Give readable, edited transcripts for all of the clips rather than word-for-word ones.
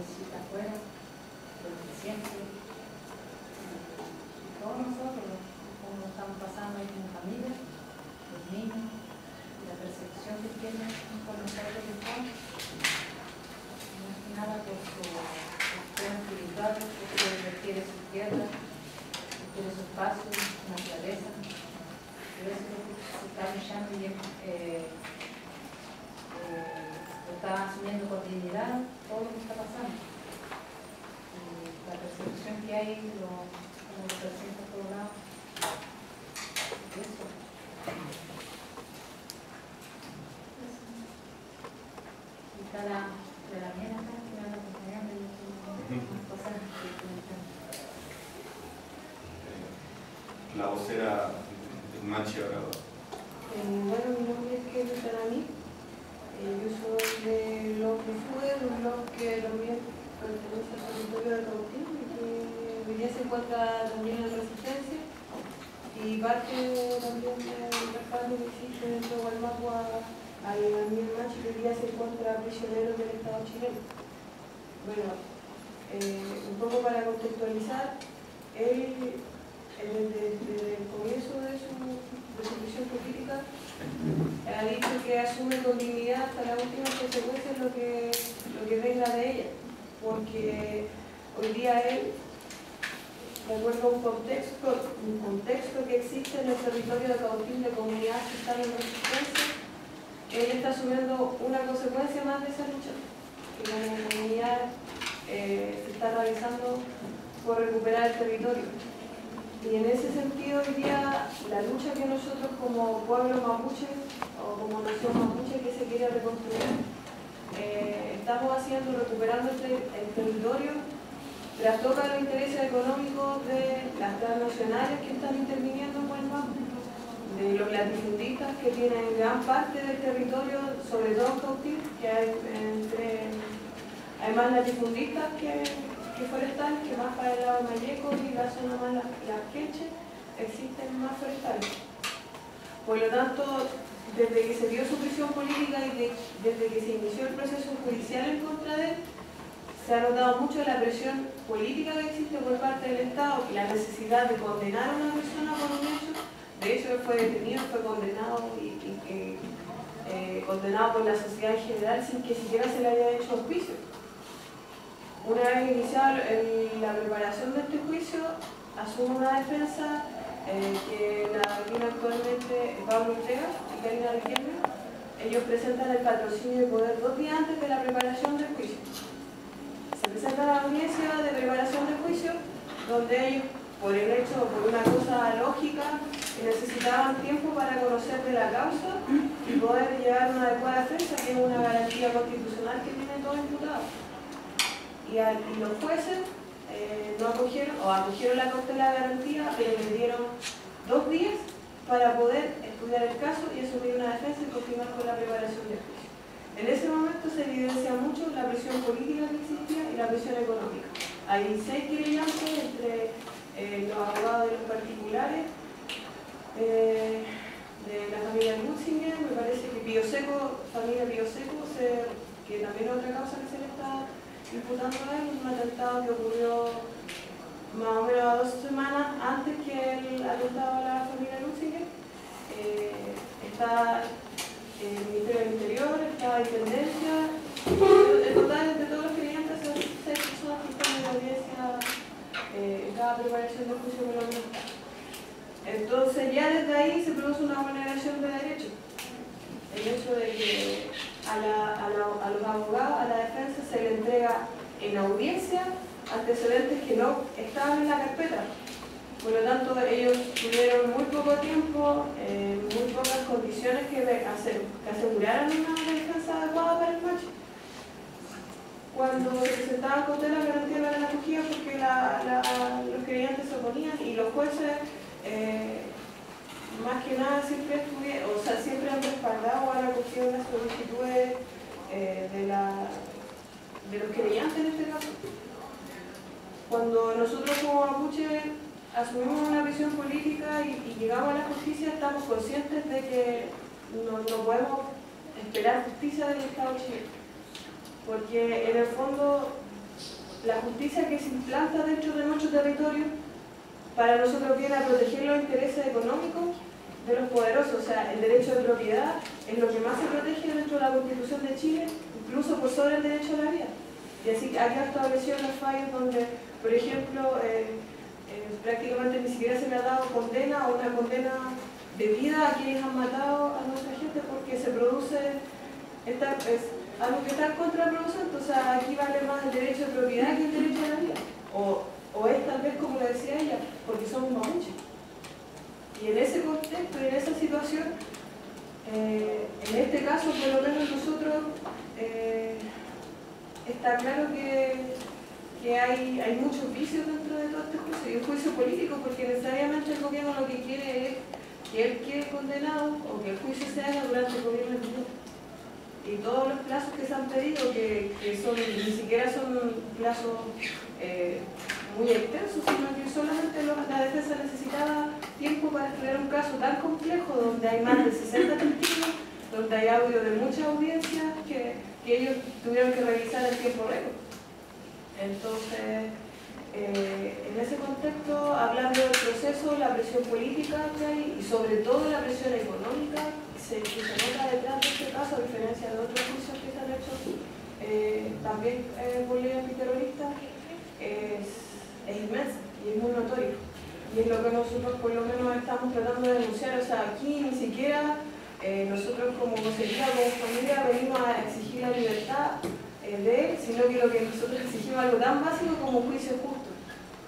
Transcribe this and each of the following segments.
visita afuera, durante siempre. Todos nosotros, como lo estamos pasando ahí como familia, los niños, la percepción que tienen con nosotros que estamos, más que nada por su cuestión espiritual, que requiere su tierra, requiere su espacio, su naturaleza. Por eso se está luchando y lo está asumiendo con dignidad todo lo que está pasando. Y la percepción que hay como lo presenta a todos lados. Eso. Y cada de la mía acá que me van acompañando y unas cosas que comentan. La vocera de Machi ahora. Bueno, mi nombre es Kelly Taramí. Yo soy de los Refugio, un blog que también pertenece al territorio de Cautín, que hoy día se encuentra también en Resistencia, y parte también del respaldo que existe dentro de Gualmagua al Daniel Machi, que hoy día se encuentra prisionero del Estado chileno. Bueno, un poco para contextualizar, él desde el comienzo de su prisión política ha dicho que asume con dignidad hasta las últimas consecuencias lo que venga de ella, porque hoy día él, de acuerdo a un contexto que existe en el territorio de Cautín de comunidades que están en resistencia, él está asumiendo una consecuencia más de esa lucha, que la comunidad se está realizando por recuperar el territorio. Y en ese sentido, hoy día, la lucha que nosotros como pueblo mapuche, o como nación mapuche que se quiere reconstruir, estamos haciendo, recuperando el territorio, tras tocar los intereses económicos de las transnacionales que están interviniendo en Gualmagua, de los latifundistas que tienen gran parte del territorio, sobre todo en Cautín, que hay más latifundistas que forestal, que más para el lado de Mayeco y la zona más las Queches, existen más forestales. Por lo tanto, desde que se dio su prisión política y desde que se inició el proceso judicial en contra de él, se ha notado mucho la presión política que existe por parte del Estado y la necesidad de condenar a una persona por un hecho. De hecho, él fue detenido, fue condenado condenado por la sociedad en general sin que siquiera se le haya hecho un juicio. Una vez iniciada la preparación de este juicio, asume una defensa que la tiene actualmente Pablo Ortega y Karina Riquelme. Ellos presentan el patrocinio de poder 2 días antes de la preparación del juicio. Se presenta a la audiencia de preparación del juicio, donde ellos, por el hecho, por una cosa lógica, necesitaban tiempo para conocer de la causa y poder llevar una adecuada defensa, que es una garantía constitucional que tiene todo imputado. Y los jueces no acogieron la cautela de garantía, pero le dieron 2 días para poder estudiar el caso y asumir una defensa y continuar con la preparación del juicio. En ese momento se evidencia mucho la presión política que existía y la presión económica. Hay 6 querellantes entre los abogados de los particulares, de la familia Lutzinger, me parece que familia Pioseco, que también es otra causa que se le está imputando a él, un atentado que ocurrió más o menos 2 semanas antes que el atentado a la familia Lutzinger. Está el Ministerio del Interior, está la Intendencia, en total de todos los clientes son 6 personas que están en la audiencia en cada preparación del juicio que lo está. Entonces ya desde ahí se produce una vulneración de derechos. El hecho de que a los abogados, a la defensa, se le entrega en audiencia antecedentes que no estaban en la carpeta. Por lo tanto, ellos tuvieron muy poco tiempo, muy pocas condiciones que aseguraran una defensa adecuada para el Machi. Cuando se presentaba cautela garantía para la acogida, porque los creyentes se oponían y los jueces, más que nada, siempre han respaldado o han acogido las solicitudes de los creyentes en este caso. Cuando nosotros como mapuche asumimos una visión política y llegamos a la justicia, estamos conscientes de que no podemos esperar justicia del Estado chileno, porque en el fondo la justicia que se implanta dentro de nuestro territorio para nosotros viene a proteger los intereses económicos de los poderosos. O sea, el derecho de propiedad es lo que más se protege dentro de la Constitución de Chile, incluso por sobre el derecho a la vida. Y así aquí ha establecido los fallos donde, por ejemplo, prácticamente ni siquiera se le ha dado condena o una condena de vida a quienes han matado a nuestra gente porque se produce algo que está contraproducente. O sea, aquí vale más el derecho de propiedad que el derecho a la vida. O es tal vez como lo decía ella, porque somos mapuches. Y en ese contexto y en esa situación, en este caso, por lo menos nosotros, está claro que hay muchos vicios dentro de todo este juicio, y un juicio político, porque necesariamente el gobierno lo que quiere es que él quede condenado o que el juicio se haga durante el gobierno de Piñera. Y todos los plazos que se han pedido, que ni siquiera son plazos muy extensos, sino que solamente la defensa necesitaba tiempo para estudiar un caso tan complejo donde hay más de 60 testigos, donde hay audio de mucha audiencia que ellos tuvieron que revisar en tiempo récord. Entonces, en ese contexto, hablando del proceso, la presión política que hay y sobre todo la presión económica que se nota detrás de este caso, a diferencia de otros juicios que se han hecho también por ley antiterrorista, es inmensa y es muy notorio. Y es lo que nosotros por lo menos estamos tratando de denunciar. O sea, aquí ni siquiera nosotros como vocería, como familia, venimos a exigir la libertad de él, sino que lo que nosotros exigimos es algo tan básico como un juicio justo.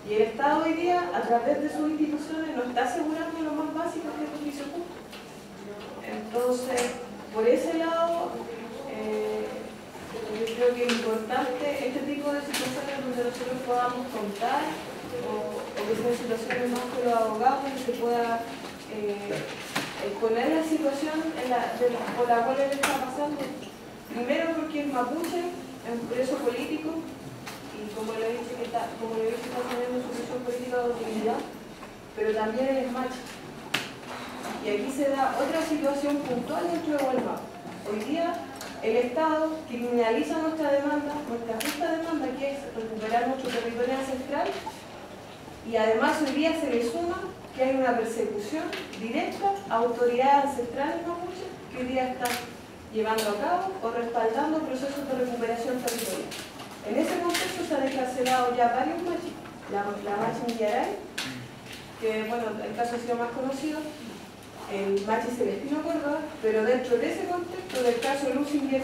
Y el Estado hoy día, a través de sus instituciones, nos está asegurando lo más básico que es un juicio justo. Entonces, por ese lado, yo creo que es importante este tipo de situaciones donde nosotros podamos contar o que sean situaciones más con los abogados, donde se pueda exponer la situación por la cual él está pasando. Primero porque es mapuche, es un preso político y como le he dicho está teniendo su prisión política de utilidad, pero también él es macho. Y aquí se da otra situación puntual dentro de Gualmapu. Hoy día el Estado criminaliza nuestra demanda, nuestra justa demanda, que es recuperar nuestro territorio ancestral, y además hoy día se le suma que hay una persecución directa a autoridades ancestrales mapuches que hoy día están llevando a cabo o respaldando procesos de recuperación territorial. En ese contexto se han encarcelado ya varios machis, la machi Millaray, que bueno, el caso ha sido más conocido, el machi Celestino Córdoba, pero dentro de ese contexto del caso Lusinger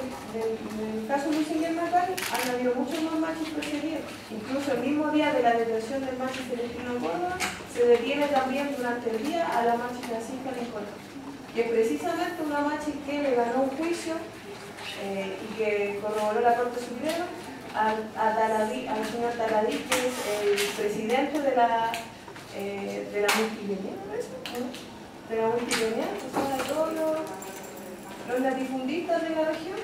Macay han habido muchos más machis perseguidos. Incluso el mismo día de la detención del machi Celestino Córdoba se detiene también durante el día a la machi Francisca Nicolás, que es precisamente una machi que le ganó un juicio y que corroboró la Corte Suprema al señor Taladí, que es el presidente de la multilenial, de la multilenial, que son todos los latifundistas de la región.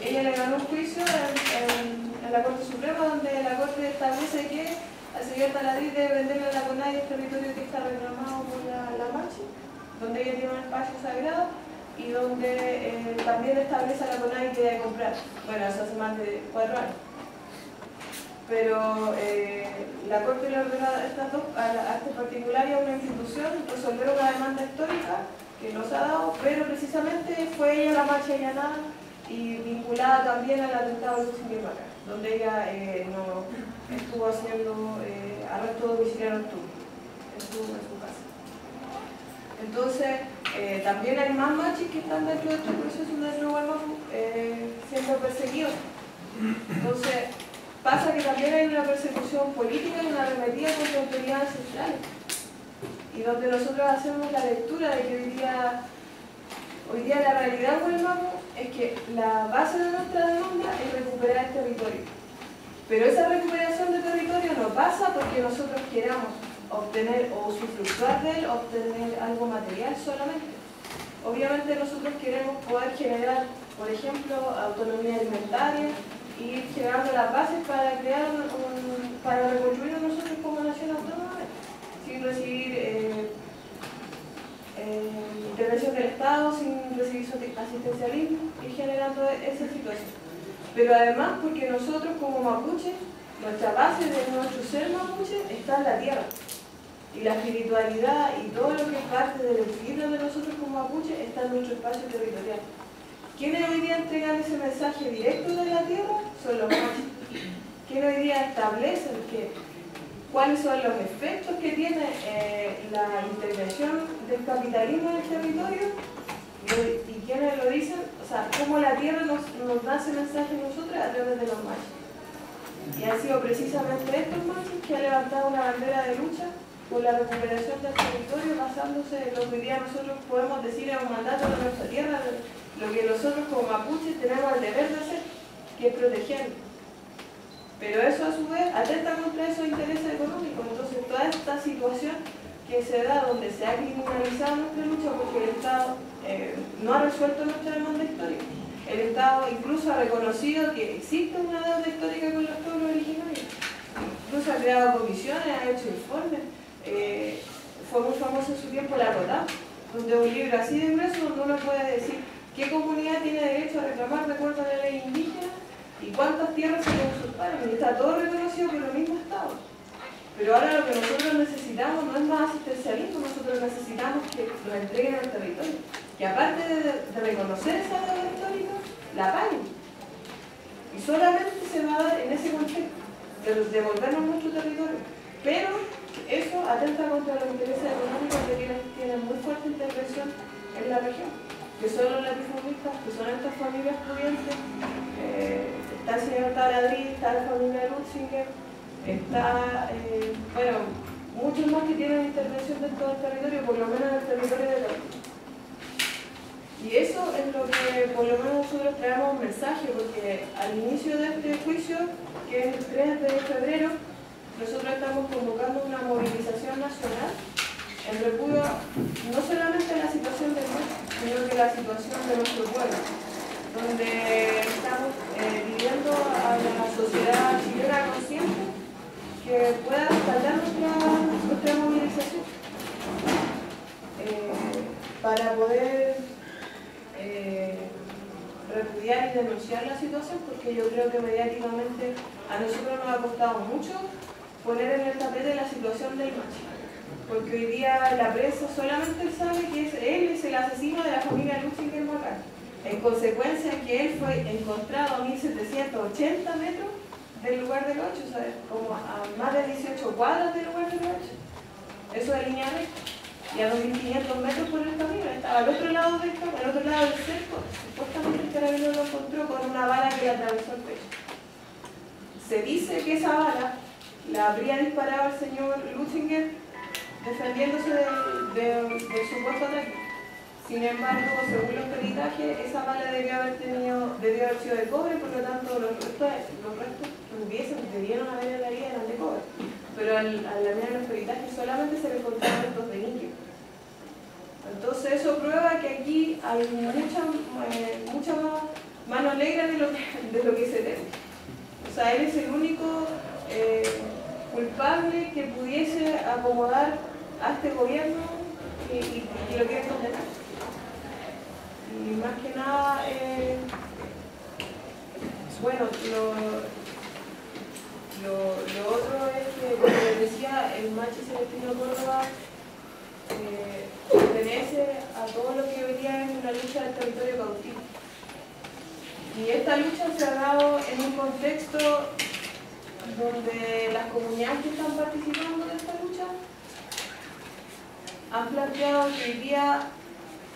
Ella le ganó un juicio en la Corte Suprema, donde la Corte establece que al señor Taladí debe venderle a la CONAI el territorio que está reclamado por la machi, donde ella tiene un espacio sagrado y donde también establece a la CONAI que debe comprar. Bueno, eso hace más de 4 años. Pero la Corte le ordenó a este particular y a una institución resolver una demanda histórica que nos ha dado, pero precisamente fue ella la machi allanada y vinculada también al atentado de Lusinger Macay, donde ella no estuvo haciendo arresto domiciliario nocturno en su casa. Entonces, también hay más machis que están dentro de este proceso de Gualmapu siendo perseguidos. Entonces, pasa que también hay una persecución política y una arremetida contra autoridades ancestrales. Y donde nosotros hacemos la lectura de que hoy día la realidad en Gualmapu es que la base de nuestra demanda es recuperar el territorio. Pero esa recuperación de territorio no pasa porque nosotros queramos obtener o usufructuar de él, obtener algo material solamente. Obviamente nosotros queremos poder generar, por ejemplo, autonomía alimentaria y ir generando las bases para crear para reconstruirnos nosotros como nación autónoma sin recibir intervención del Estado, sin recibir asistencialismo y generando esa situación. Pero además porque nosotros como mapuches nuestra base de nuestro ser mapuche está en la tierra. Y la espiritualidad y todo lo que es parte del equilibrio de nosotros como mapuche está en nuestro espacio territorial. ¿Quiénes hoy día entregan ese mensaje directo de la tierra? Son los mapuches. ¿Quiénes hoy día establecen cuáles son los efectos que tiene la intervención del capitalismo en el territorio? ¿Y quiénes lo dicen? O sea, cómo la tierra nos da ese mensaje a nosotros a través de los machos. Y han sido precisamente estos machos que han levantado una bandera de lucha por la recuperación del territorio, basándose en lo que hoy día nosotros podemos decir es un mandato de nuestra tierra, lo que nosotros como mapuches tenemos el deber de hacer, que es protegerlo. Pero eso a su vez atenta contra esos intereses económicos. Entonces toda esta situación que se da donde se ha criminalizado nuestra lucha porque el Estado no ha resuelto nuestra demanda histórica. El Estado incluso ha reconocido que existe una deuda histórica con los pueblos originarios. Incluso ha creado comisiones, ha hecho informes. Fue muy famoso en su tiempo la COTAP, donde un libro así de grueso donde uno puede decir qué comunidad tiene derecho a reclamar de acuerdo a la ley indígena y cuántas tierras se le usurparon. Y está todo reconocido por el mismo Estado. Pero ahora lo que nosotros necesitamos no es más asistencialismo, nosotros necesitamos que nos entreguen al territorio. Que aparte de reconocer esa deuda histórica, la paguen. Y solamente se va a dar en ese contexto, de devolvernos nuestro territorio. Pero eso atenta contra los intereses económicos que tienen muy fuerte intervención en la región. Que son los latifundistas, que son estas familias pudientes. Está el señor Taladrí, está la familia Lutzinger, está, bueno, muchos más que tienen intervención dentro del territorio, por lo menos en el territorio de la. Y eso es lo que por lo menos nosotros traemos un mensaje, porque al inicio de este juicio, que es el 3 de febrero, nosotros estamos convocando una movilización nacional en repudio no solamente a la situación del mar, sino que la situación de nuestro pueblo, donde estamos pidiendo a la sociedad chilena consciente que pueda respaldar nuestra movilización para poder repudiar y denunciar la situación, porque yo creo que mediáticamente a nosotros nos ha costado mucho poner en el tapete la situación del macho, porque hoy día la prensa solamente sabe que él es el asesino de la familia Lutzinger Macán, en consecuencia que él fue encontrado a 1780 metros del lugar del 8, o sea, como a más de 18 cuadras del lugar del 8, eso es línea recta. Y a 2.500 metros por el camino, estaba al otro lado del campo, al otro lado del cerco. Supuestamente el carabinero lo encontró con una bala que le atravesó el pecho. Se dice que esa bala la habría disparado el señor Lutzinger defendiéndose del supuesto ataque. Sin embargo, según los peritajes, esa bala debió haber sido de cobre, por lo tanto los restos que debieron haber en la herida eran de cobre. Pero al mirar los peritajes solamente se le encontraron restos de níquel. Entonces eso prueba que aquí hay mucha mano negra de lo que se teme. O sea, él es el único culpable que pudiese acomodar a este gobierno y lo quiere condenar. Y más que nada, bueno, lo otro es que, como les decía, el Machi Celestino Córdoba pertenece a todo lo que hoy día es una lucha del territorio cautivo. Y esta lucha se ha dado en un contexto donde las comunidades que están participando de esta lucha han planteado que hoy día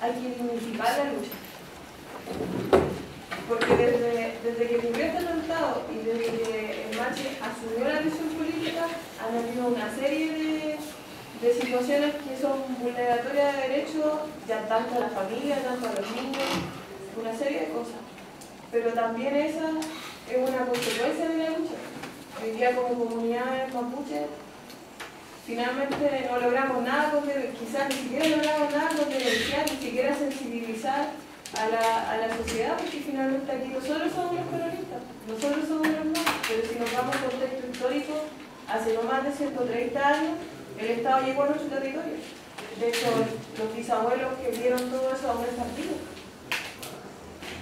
hay que dignificar la lucha. Porque desde que ocurrió este atentado y desde que el Machi asumió la visión política, han habido una serie de situaciones que son vulneratorias de derechos, ya tanto a la familia, tanto a los niños, una serie de cosas. Pero también esa es una consecuencia de la lucha. Hoy día como comunidades mapuches, finalmente no logramos nada quizás ni siquiera logramos nada con denunciar, ni siquiera sensibilizar a la sociedad, porque finalmente aquí nosotros somos los colonistas, nosotros somos los más, pero si nos vamos al contexto histórico, hace no más de 130 años, el Estado llegó a nuestro territorio. De hecho, los bisabuelos que vieron todo eso aún están vivos.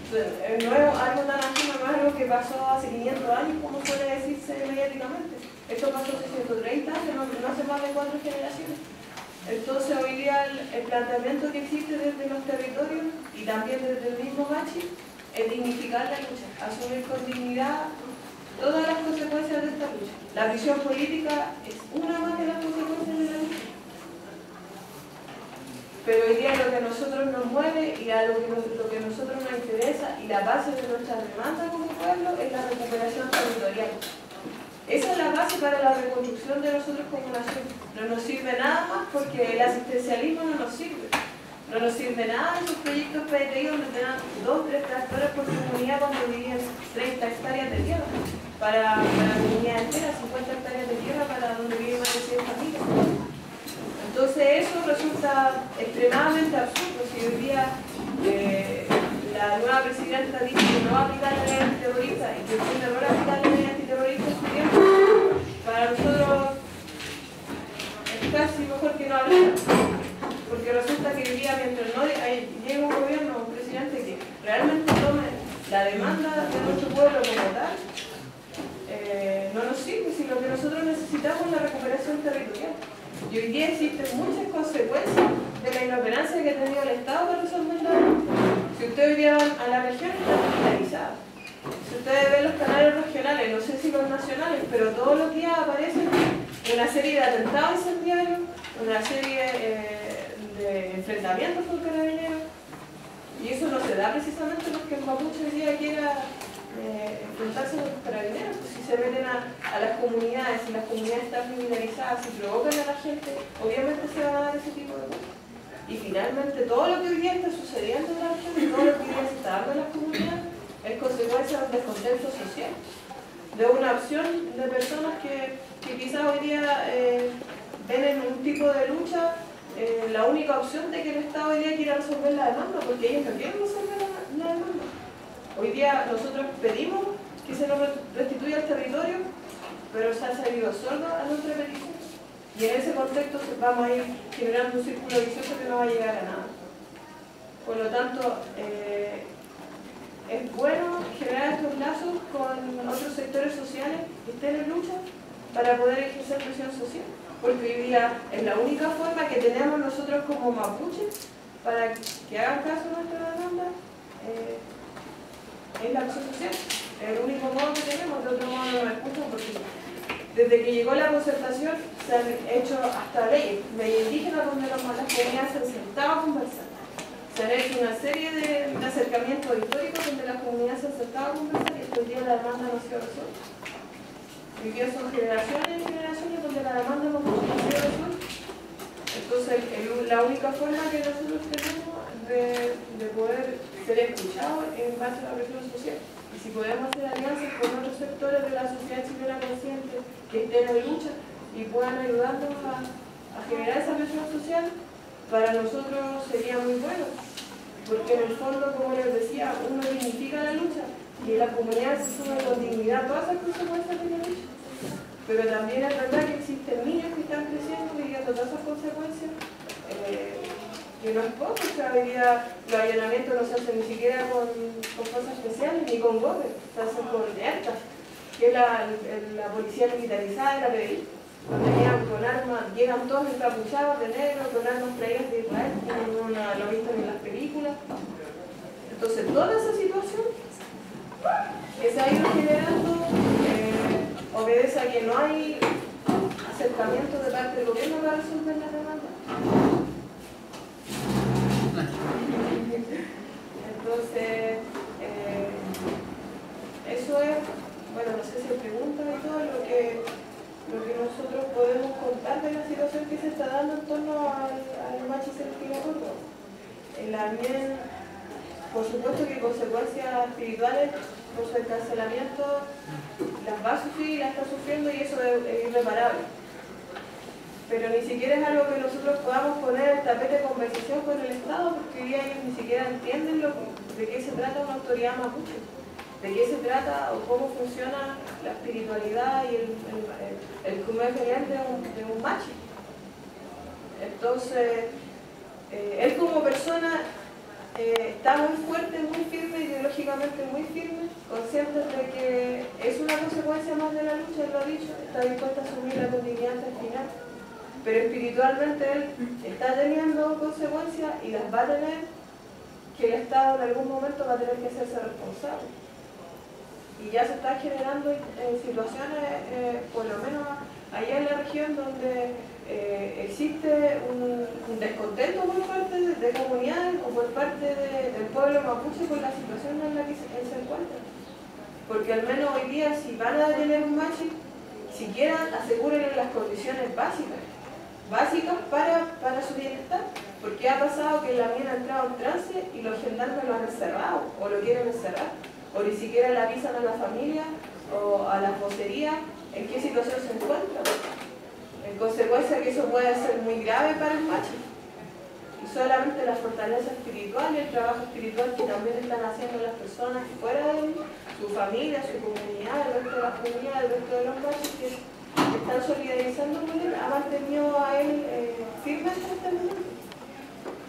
No es algo tan ajeno a no es algo que pasó hace 500 años, como suele decirse mediáticamente. Esto pasó hace 130 años, no hace más de 4 generaciones. Entonces hoy día el planteamiento que existe desde los territorios y también desde el mismo Machi es dignificar la lucha, asumir con dignidad todas las consecuencias de esta lucha. La prisión política es una más de las consecuencias de la lucha. Pero hoy día lo que a nosotros nos mueve y a lo que a nosotros nos interesa y la base de nuestra demanda como pueblo es la recuperación territorial. Esa es la base para la reconstrucción de nosotros como nación. No nos sirve nada más porque el asistencialismo no nos sirve. No nos sirve nada esos proyectos PDI donde tengan 2 o 3 tractores por comunidad cuando vivían 30 hectáreas de tierra. Para la comunidad entera, 50 hectáreas de tierra para donde viven más de 100 familias. Entonces eso resulta extremadamente absurdo. Si hoy día la nueva presidenta dice que no va a aplicar la ley antiterrorista y que tiene no aplicar la ley antiterrorista en su tiempo, para nosotros es casi mejor que no hablar. Porque resulta que hoy día, mientras no llegue un gobierno, un presidente que realmente tome la demanda de nuestro pueblo como tal, no nos sirve, si lo que nosotros necesitamos es la recuperación territorial. Y hoy día existen muchas consecuencias de la inoperancia que ha tenido el Estado para resolver la lucha. Si ustedes hoy día van a la región, están militarizados. Si ustedes ven los canales regionales, no sé si los nacionales, pero todos los días aparecen una serie de atentados incendiarios, una serie de enfrentamientos con carabineros. Y eso no se da precisamente porque el mapuche hoy día quiera enfrentarse con los carabineros. Pues si se meten a las comunidades, si las comunidades están militarizadas, si provocan a la gente, obviamente se van a dar ese tipo de cosas. Y finalmente todo lo que hoy día está sucediendo en la región, todo lo que hoy día se está dando en las comunidades, es consecuencia del descontento social, de una opción de personas que quizás hoy día ven en un tipo de lucha la única opción de que el Estado hoy día quiera resolver la demanda, porque ellos no quieren resolver la demanda. Hoy día nosotros pedimos que se nos restituya el territorio, pero se ha salido sordo a nuestra petición. Y en ese contexto vamos a ir generando un círculo vicioso que no va a llegar a nada. Por lo tanto, es bueno generar estos lazos con otros sectores sociales que estén en lucha para poder ejercer presión social. Porque hoy día es la única forma que tenemos nosotros como mapuches para que hagan caso a nuestra demanda. Es la acción social, es el único modo que tenemos, de otro modo no nos escuchan porque desde que llegó la concertación se han hecho hasta leyes indígenas donde las comunidades se han sentado a conversar. Se han hecho una serie de acercamientos históricos donde las comunidades se han sentado a conversar y hasta el día la demanda no ha sido resuelta. Hoy día son generaciones y generaciones donde la demanda no ha sido resuelta. Entonces la única forma que nosotros tenemos de poder ser escuchados en base a la presión social. Y si podemos hacer alianzas con otros sectores de la sociedad chilena consciente que estén en lucha y puedan ayudarnos a generar esa presión social, para nosotros sería muy bueno. Porque en el fondo, como les decía, uno dignifica la lucha y la comunidad se asume con dignidad todas esas consecuencias de la lucha. Pero también es verdad que existen niños que están creciendo y viviendo todas esas consecuencias. Que no es poco, o sea, hoy día los allanamientos no se hacen ni siquiera con fuerzas especiales ni con golpes, se hacen con ERCA, que es la policía militarizada de la PDI, donde llegan con armas, llegan todos encapuchados de negro, con armas traídas de Israel, como lo visto en las películas. Entonces, toda esa situación que se ha ido generando obedece a que no hay acercamiento de parte del gobierno para resolver la demanda. Entonces, eso es, bueno, no sé si hay preguntas y todo, lo que nosotros podemos contar de la situación que se está dando en torno al machi selectivo gordo. También, por supuesto que consecuencias espirituales por su encarcelamiento las va a sufrir y las está sufriendo y eso es irreparable. Pero ni siquiera es algo que nosotros podamos poner en tapete de conversación con el Estado, porque hoy día ellos ni siquiera entienden de qué se trata una autoridad mapuche, de qué se trata o cómo funciona la espiritualidad y el comer de un machi. Entonces, él como persona está muy fuerte, muy firme ideológicamente ideológicamente muy firmes, conscientes de que es una consecuencia más de la lucha, él lo ha dicho, está dispuesto a asumir la continuidad hasta el final, pero espiritualmente él está teniendo consecuencias y las va a tener, que el Estado en algún momento va a tener que hacerse responsable. Y ya se están generando situaciones, por lo menos allá en la región, donde existe un descontento por parte de comunidades o por parte del pueblo mapuche por la situación en la que se encuentra. Porque al menos hoy día, si van a detener un machi, siquiera asegúrenle las condiciones básicas para su bienestar. Porque ha pasado que la mina ha entrado en trance y los gendarmes lo han encerrado o lo quieren encerrar, o ni siquiera le avisan a la familia o a las vocerías en qué situación se encuentra. En consecuencia que eso puede ser muy grave para el machi. Y solamente la fortaleza espiritual y el trabajo espiritual que también están haciendo las personas fuera de su familia, su comunidad, el resto de las comunidades, el resto de los machis que están solidarizando con él, ha mantenido a él firme hasta este momento.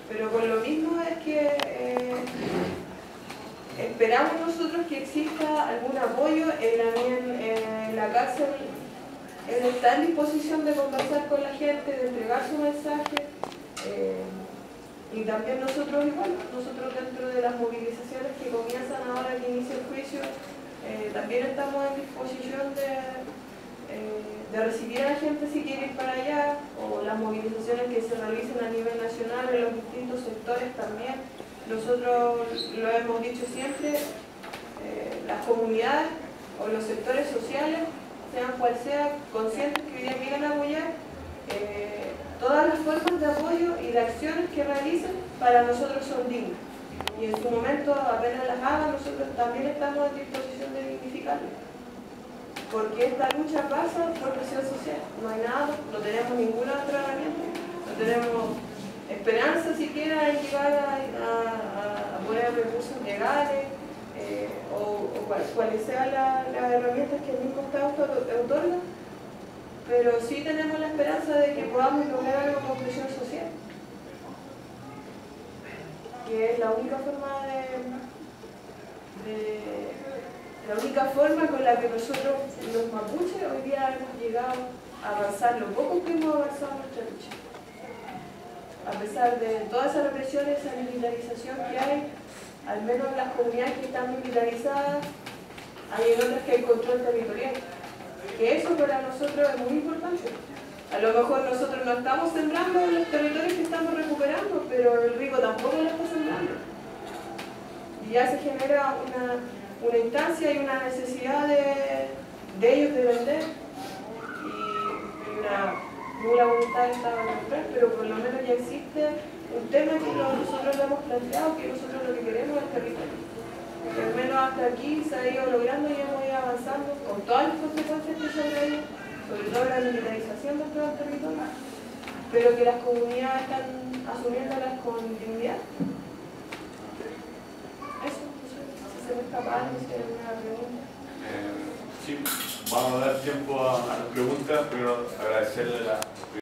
Pero con lo mismo es que esperamos nosotros que exista algún apoyo. En la cárcel él está en disposición de conversar con la gente, de entregar su mensaje, y también nosotros igual, nosotros dentro de las movilizaciones que comienzan ahora que inicia el juicio, también estamos en disposición de recibir a la gente si quiere ir para allá, o las movilizaciones que se realicen a nivel nacional en los distintos sectores también. Nosotros lo hemos dicho siempre, las comunidades o los sectores sociales, sean cual sea, conscientes que hoy día quieran apoyar, todas las formas de apoyo y de acciones que realicen para nosotros son dignas. Y en su momento, apenas las hagan, nosotros también estamos en disposición de dignificarlas. Porque esta lucha pasa por presión social, no hay nada, no tenemos ninguna otra herramienta, no tenemos esperanza siquiera en llegar a poner recursos legales o cuáles sean las herramientas que el mismo Estado otorga, pero sí tenemos la esperanza de que podamos lograr algo con presión social, que es la única forma la única forma con la que nosotros, los mapuches, hoy día hemos llegado a avanzar lo poco que hemos avanzado en nuestra lucha. A pesar de toda esa represión, esa militarización que hay, al menos en las comunidades que están militarizadas, hay en otras que hay control territorial. Que eso para nosotros es muy importante. A lo mejor nosotros no estamos sembrando los territorios que estamos recuperando, pero el rico tampoco lo está sembrando. Y ya se genera una instancia y una necesidad de ellos de vender y una nula voluntad del Estado de comprar, pero por lo menos ya existe un tema que nosotros lo hemos planteado, que nosotros lo que queremos es territorio. Que al menos hasta aquí se ha ido logrando y hemos ido avanzando con todas las consecuencias que se han traído, sobre todo la militarización dentro del territorio, pero que las comunidades están asumiéndolas con dignidad. Eso, si se me escapa algo, si hay alguna pregunta. Sí, vamos a dar tiempo a las preguntas, pero agradecerle la